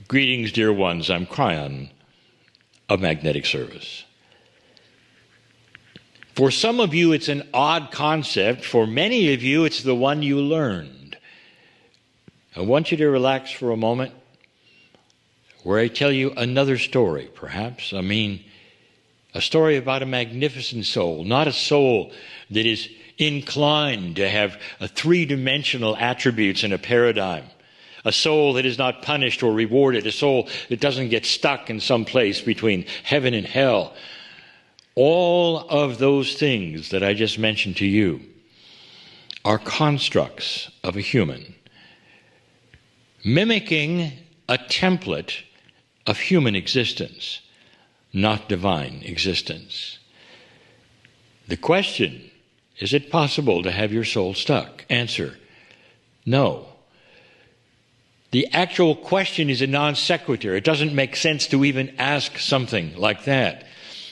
Greetings, dear ones. I'm Kerayون of Magnetic Service. For some of you, it's an odd concept. For many of you, it's the one you learned. I want you to relax for a moment where I tell you another story, perhaps. A story about a magnificent soul, not a soul that is inclined to have three-dimensional attributes in a paradigm. A soul that is not punished or rewarded, a soul that doesn't get stuck in some place between heaven and hell. All of those things that I just mentioned to you are constructs of a human, mimicking a template of human existence, not divine existence. The question, is it possible to have your soul stuck? Answer, no. The actual question is a non sequitur. It doesn't make sense to even ask something like that.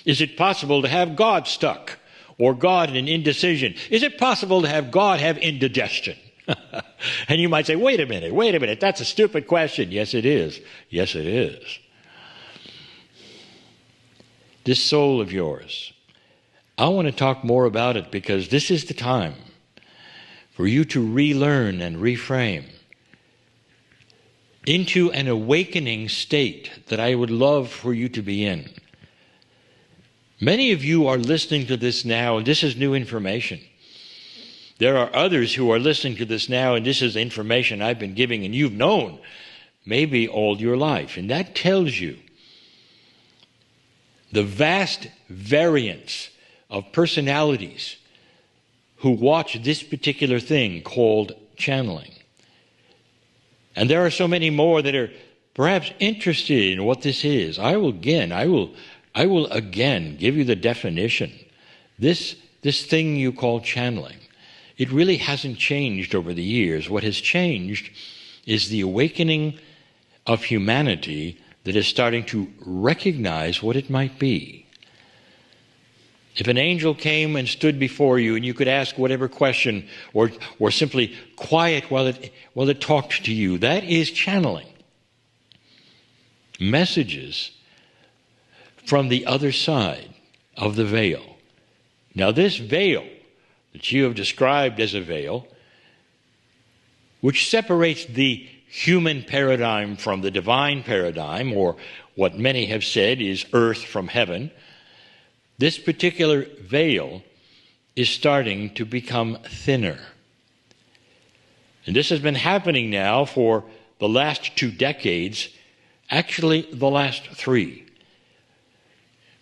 Is it possible to have God stuck? Or God in indecision? Is it possible to have God have indigestion? And you might say, wait a minute, that's a stupid question. Yes, it is. Yes, it is. This soul of yours, I want to talk more about it because this is the time for you to relearn and reframe into an awakening state that I would love for you to be in. Many of you are listening to this now, and this is new information. There are others who are listening to this now, and this is information I've been giving, and you've known maybe all your life. And that tells you the vast variance of personalities who watch this particular thing called channeling. And there are so many more that are perhaps interested in what this is. I will again give you the definition. This thing you call channeling, it really hasn't changed over the years. What has changed is the awakening of humanity that is starting to recognize what it might be. If an angel came and stood before you and you could ask whatever question or simply quiet while it talked to you, that is channeling. Messages from the other side of the veil. Now this veil that you have described as a veil, which separates the human paradigm from the divine paradigm, or what many have said is earth from heaven, this particular veil is starting to become thinner. And this has been happening now for the last 2 decades, actually the last 3.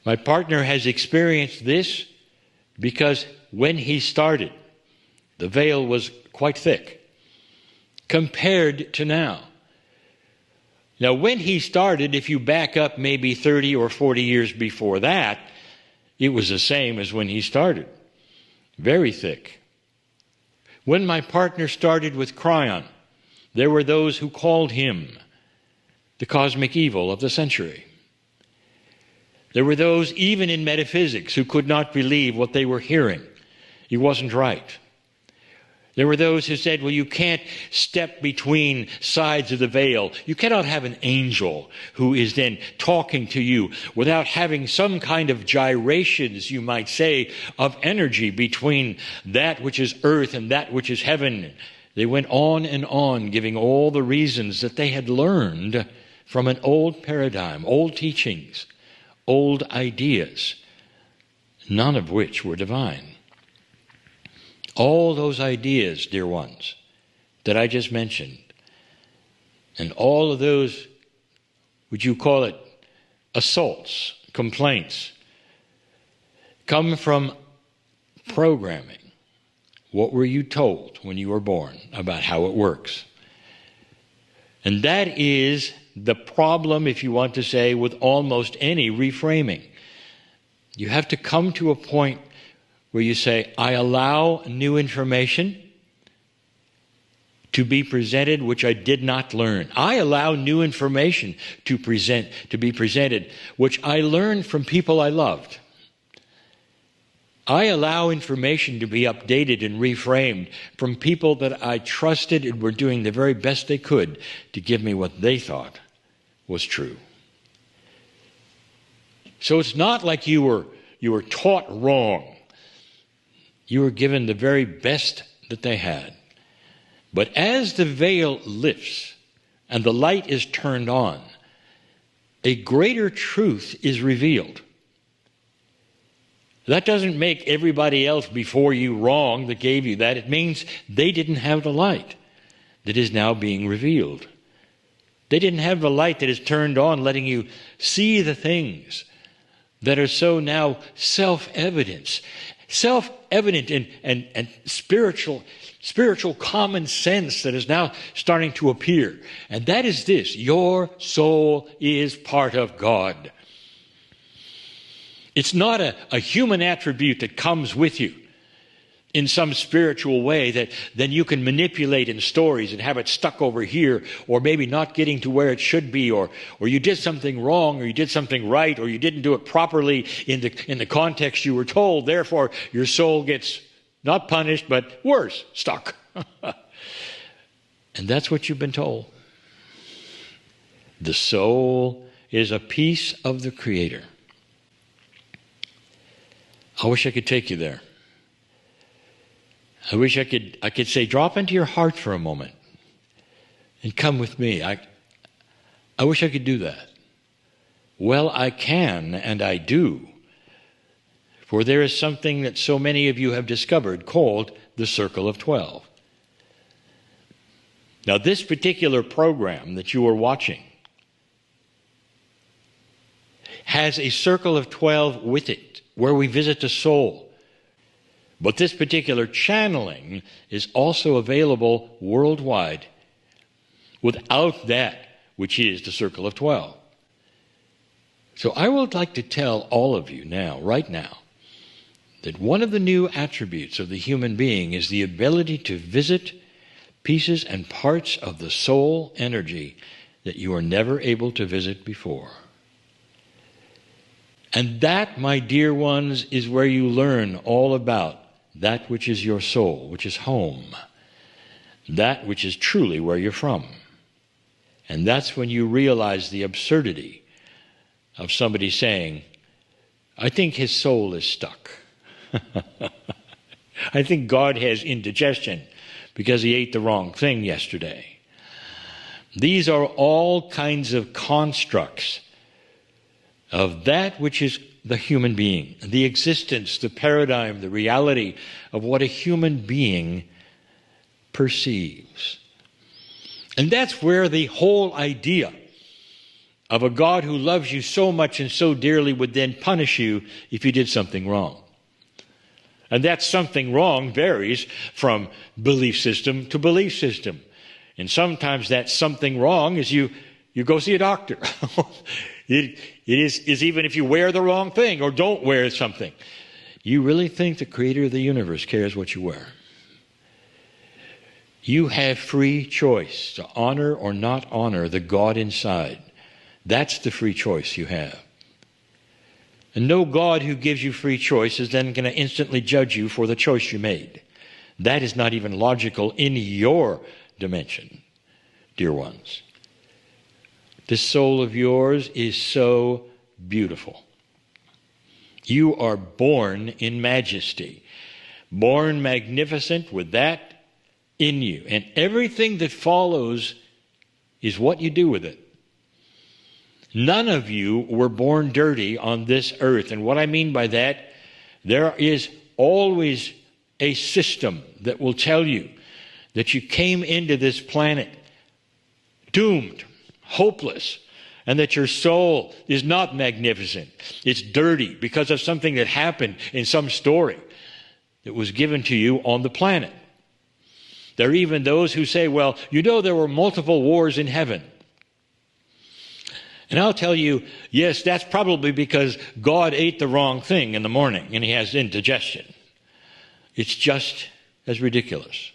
My partner has experienced this because when he started, the veil was quite thick compared to now. Now, when he started, if you back up maybe 30 or 40 years before that, it was the same as when he started. Very thick. When my partner started with Kerayón, there were those who called him the cosmic evil of the century. There were those, even in metaphysics, who could not believe what they were hearing. He wasn't right. There were those who said, well, you can't step between sides of the veil. You cannot have an angel who is then talking to you without having some kind of gyrations, you might say, of energy between that which is earth and that which is heaven. They went on and on, giving all the reasons that they had learned from an old paradigm, old teachings, old ideas, none of which were divine. All those ideas, dear ones, that I just mentioned, and all of those, would you call it assaults, complaints, come from programming. What were you told when you were born about how it works? And that is the problem, if you want to say, with almost any reframing. You have to come to a point where you say, I allow new information to be presented which I did not learn. I allow new information to be presented which I learned from people I loved. I allow information to be updated and reframed from people that I trusted and were doing the very best they could to give me what they thought was true. So it's not like you were taught wrong. You were given the very best that they had. But as the veil lifts and the light is turned on, a greater truth is revealed. That doesn't make everybody else before you wrong that gave you that. It means they didn't have the light that is now being revealed. They didn't have the light that is turned on, letting you see the things that are so now self-evident and spiritual common sense that is now starting to appear. And that is this: your soul is part of God. It's not a human attribute that comes with you in some spiritual way that then you can manipulate in stories and have it stuck over here, or maybe not getting to where it should be, or you did something wrong, or you did something right, or you didn't do it properly in the context you were told. Therefore, your soul gets not punished, but worse, stuck. And that's what you've been told. The soul is a piece of the Creator. I wish I could take you there. I wish I could say, drop into your heart for a moment and come with me. I wish I could do that. Well, I can, and I do. For there is something that so many of you have discovered called the Circle of 12. Now, this particular program that you are watching has a Circle of 12 with it, where we visit the soul. But this particular channeling is also available worldwide without that which is the Circle of 12. So I would like to tell all of you now, right now, that one of the new attributes of the human being is the ability to visit pieces and parts of the soul energy that you were never able to visit before. And that, my dear ones, is where you learn all about that which is your soul, which is home, that which is truly where you're from. And that's when you realize the absurdity of somebody saying, I think his soul is stuck. I think God has indigestion because he ate the wrong thing yesterday. These are all kinds of constructs of that which is the human being, the existence, the paradigm, the reality of what a human being perceives. And that's where the whole idea of a God who loves you so much and so dearly would then punish you if you did something wrong. And that something wrong varies from belief system to belief system. And sometimes that something wrong is you go see a doctor. It is even if you wear the wrong thing or don't wear something. You really think the Creator of the universe cares what you wear? You have free choice to honor or not honor the God inside. That's the free choice you have. And no God who gives you free choice is then going to instantly judge you for the choice you made. That is not even logical in your dimension, dear ones. This soul of yours is so beautiful. You are born in majesty, born magnificent with that in you. And everything that follows is what you do with it. None of you were born dirty on this earth. And what I mean by that, there is always a system that will tell you that you came into this planet doomed, hopeless, and that your soul is not magnificent. It's dirty because of something that happened in some story that was given to you on the planet. There are even those who say, well, you know there were multiple wars in heaven. And I'll tell you, yes, that's probably because God ate the wrong thing in the morning and he has indigestion. It's just as ridiculous.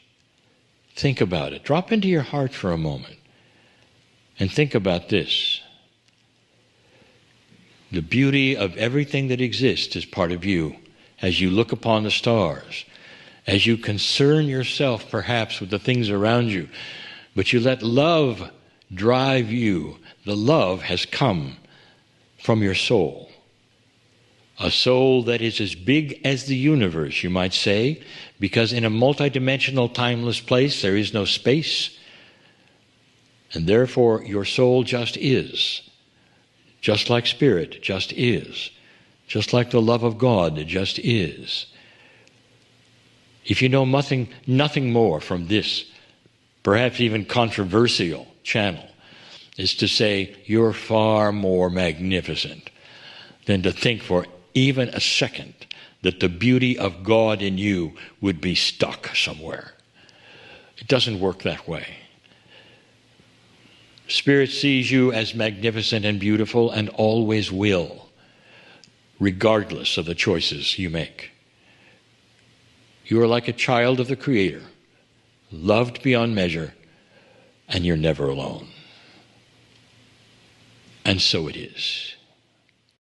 Think about it. Drop into your heart for a moment and think about this. The beauty of everything that exists is part of you as you look upon the stars, as you concern yourself perhaps with the things around you, but you let love drive you. The love has come from your soul. A soul that is as big as the universe, you might say, because in a multidimensional, timeless place there is no space. And therefore your soul just is. Just like spirit just is. Just like the love of God just is. If you know nothing more from this, perhaps even controversial channel, is to say you're far more magnificent than to think for even a second that the beauty of God in you would be stuck somewhere. It doesn't work that way. Spirit sees you as magnificent and beautiful and always will, regardless of the choices you make. You are like a child of the Creator, loved beyond measure, and you're never alone. And so it is.